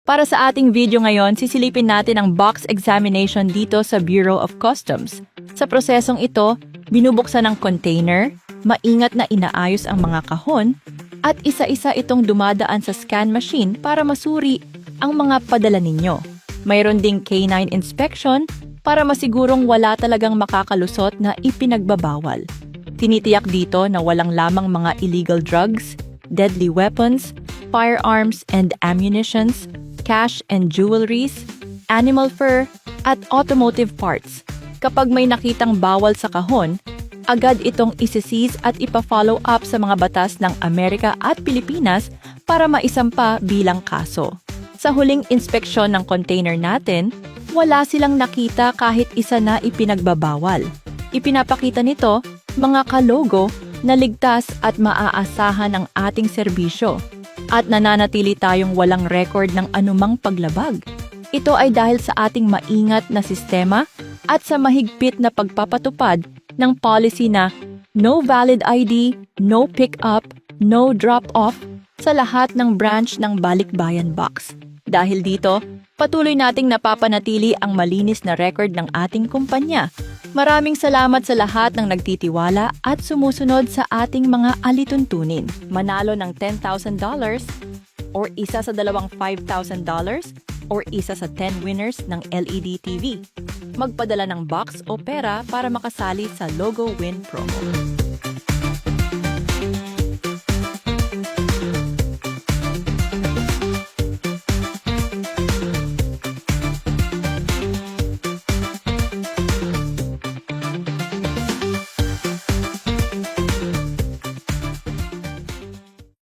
Para sa ating video ngayon, sisilipin natin ang box examination dito sa Bureau of Customs. Sa prosesong ito, binubuksan ang container, maingat na inaayos ang mga kahon, at isa-isa itong dumadaan sa scan machine para masuri ang mga padala ninyo. Mayroon ding canine inspection para masigurong wala talagang makakalusot na ipinagbabawal. Tinitiyak dito na walang lamang mga illegal drugs, deadly weapons, firearms and ammunitions, cash and jewelries, animal fur, at automotive parts. Kapag may nakitang bawal sa kahon, agad itong isi-seize at ipa-follow up sa mga batas ng Amerika at Pilipinas para maisampa bilang kaso. Sa huling inspeksyon ng container natin, wala silang nakita kahit isa na ipinagbabawal. Ipinapakita nito mga kalogo na ligtas at maaasahan ang ating serbisyo at nananatili tayong walang record ng anumang paglabag. Ito ay dahil sa ating maingat na sistema at sa mahigpit na pagpapatupad ng policy na no valid ID, no pick-up, no drop-off sa lahat ng branch ng Balikbayan Box. Dahil dito, patuloy nating napapanatili ang malinis na record ng ating kumpanya. Maraming salamat sa lahat ng nagtitiwala at sumusunod sa ating mga alituntunin. Manalo ng $10,000 or isa sa dalawang $5,000 or isa sa 10 winners ng LED TV. Magpadala ng box o pera para makasali sa Logo Win promo.